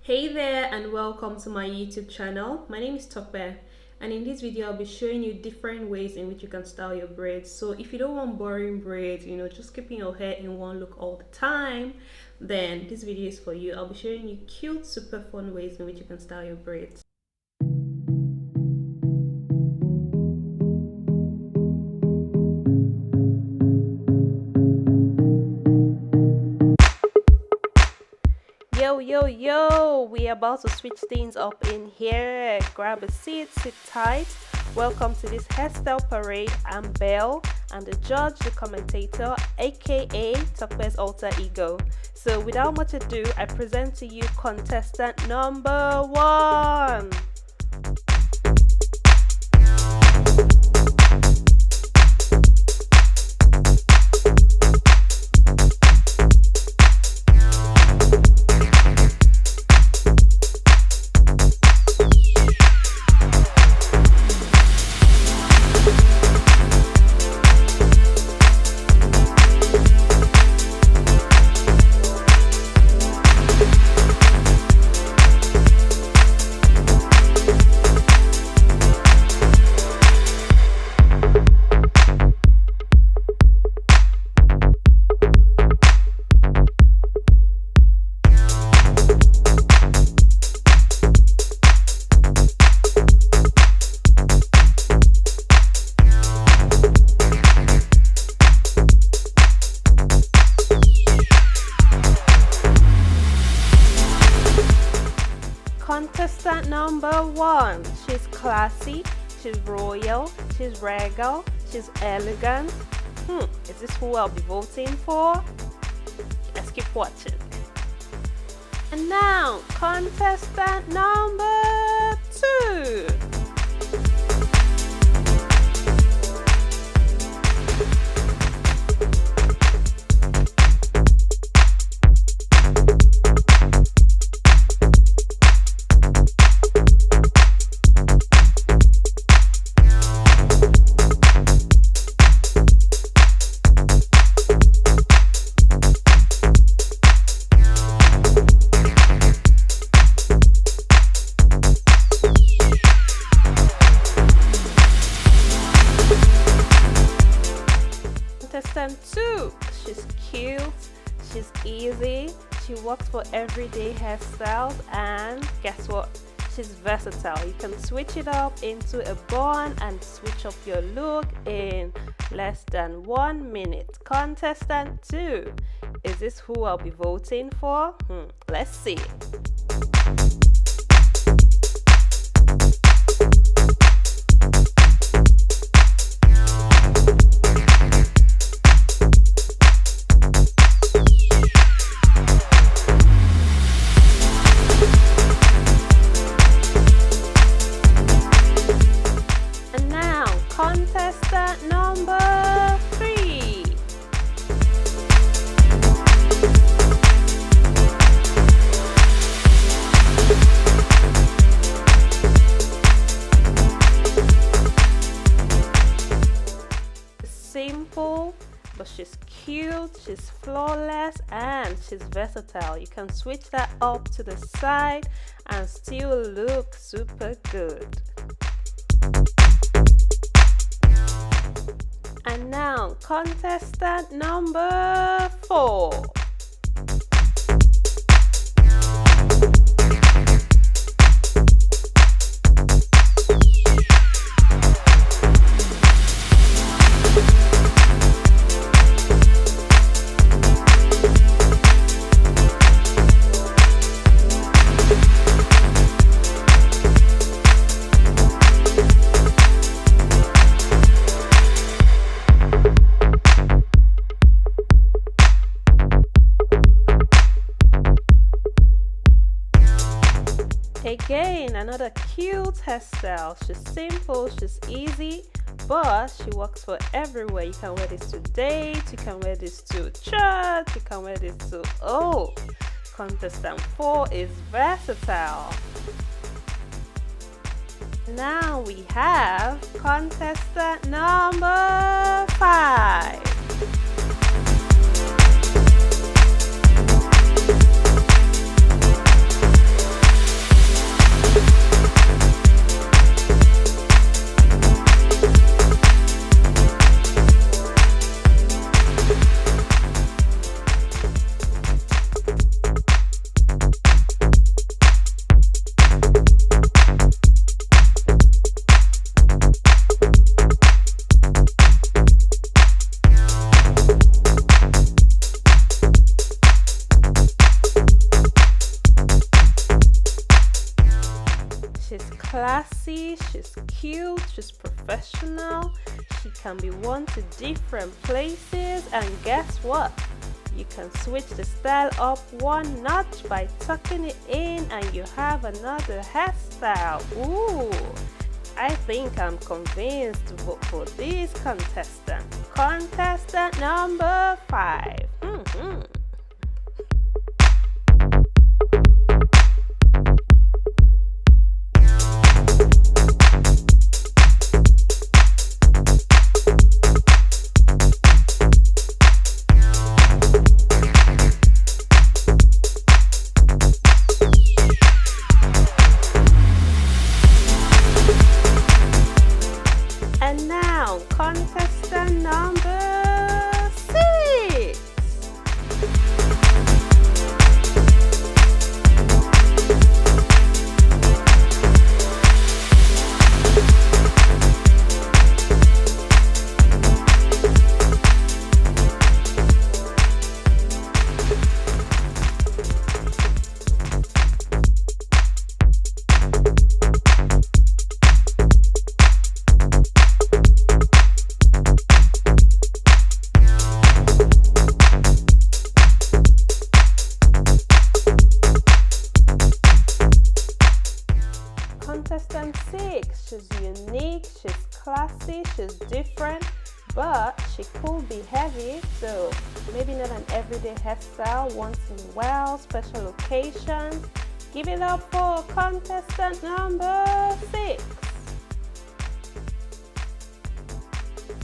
Hey there and welcome to my YouTube channel. My name is Tokbe, and in this video I'll be showing you different ways in which you can style your braids. So if you don't want boring braids, just keeping your hair in one look all the time, then this video is for you. I'll be showing you cute, super fun ways in which you can style your braids. Yo, we are about to switch things up in here. Grab a seat, sit tight. Welcome to this hairstyle parade. I'm Belle. I'm the judge, the commentator, aka Tokbe's alter ego. So without much ado, I present to you contestant number 1. Contestant number 1. She's classy, she's royal, she's regal, she's elegant. Is this who I'll be voting for? Let's keep watching. And now, contestant number 2. Contestant 2, she's cute, she's easy, she works for everyday hairstyles, and guess what? She's versatile. You can switch it up into a bun and switch up your look in less than 1 minute. Contestant 2, is this who I'll be voting for? Let's see. Contestant number 3. Simple, but she's cute, she's flawless, and she's versatile. You can switch that up to the side and still look super good. And now, contestant number 4. Again, another cute hairstyle. She's simple, she's easy, but she works for everywhere. You can wear this to date, you can wear this to church, you can wear this to contestant 4 is versatile. Now we have contestant number 5. classy, she's cute, she's professional. She can be worn to different places, and guess what? You can switch the style up one notch by tucking it in and you have another hairstyle. Ooh, I think I'm convinced to vote for this contestant. Contestant number 5. And now, contestant number 6. Contestant 6, she's unique, she's classy, she's different, but she could be heavy, so maybe not an everyday hairstyle, once in a while, special occasions. Give it up for contestant number 6.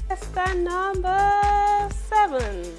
Contestant number 7.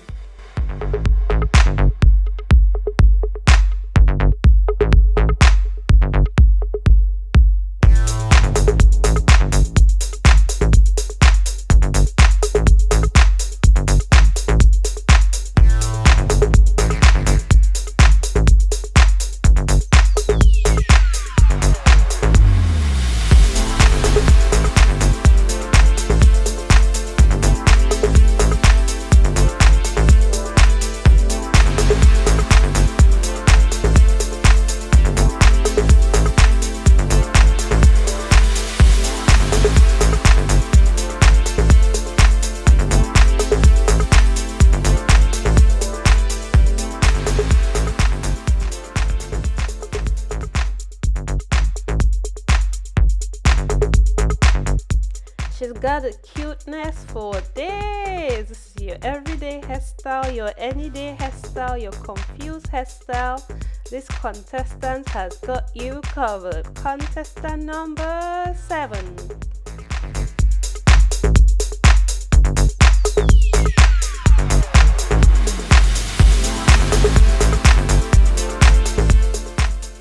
She's got the cuteness for this. This is your everyday hairstyle, your any day hairstyle, your confused hairstyle. This contestant has got you covered. Contestant number 7.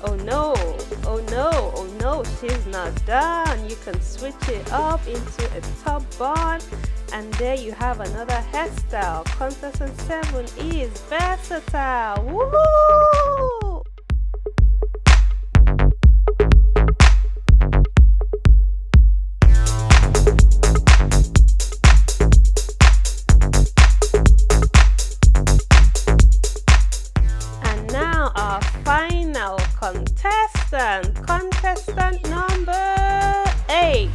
Oh no, oh no, oh no, she's not done. You can switch it up into a top bun, and there you have another hairstyle. Contestant 7 is versatile. Woohoo! And now our final contestant, contestant number 8.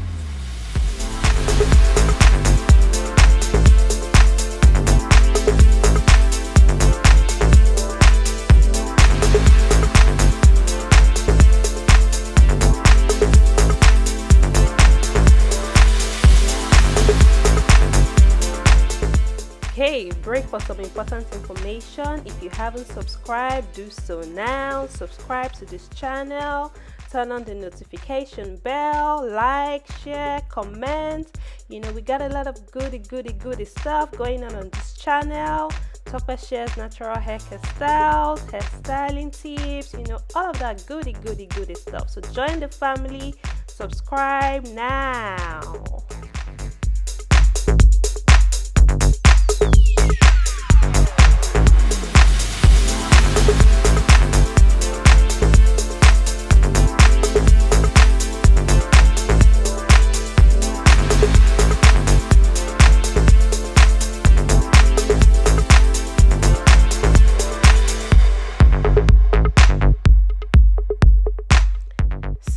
Okay, break for some important information. If you haven't subscribed, do so now. Subscribe to this channel, turn on the notification bell, like, share, comment. You know, we got a lot of goody stuff going on this channel. Topper shares natural hairstyles, hairstyling tips, you know, all of that goody stuff. So join the family, subscribe now.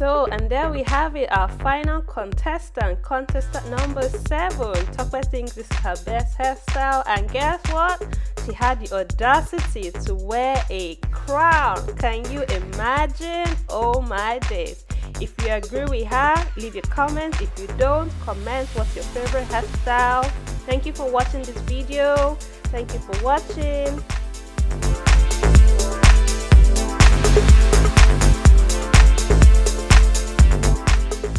So, and there we have it, our final contestant, contestant number 7. Tokwe thinks this is her best hairstyle, and guess what? She had the audacity to wear a crown. Can you imagine? Oh my days. If you agree with her, leave your comments. If you don't, comment what's your favorite hairstyle. Thank you for watching this video. Thank you for watching.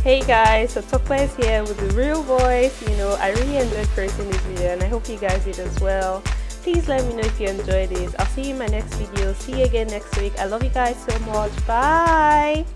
Hey guys, so Tokwe is here with the real voice. You know, I really enjoyed creating this video and I hope you guys did as well. Please let me know if you enjoyed this. I'll see you in my next video. See you again next week. I love you guys so much. Bye.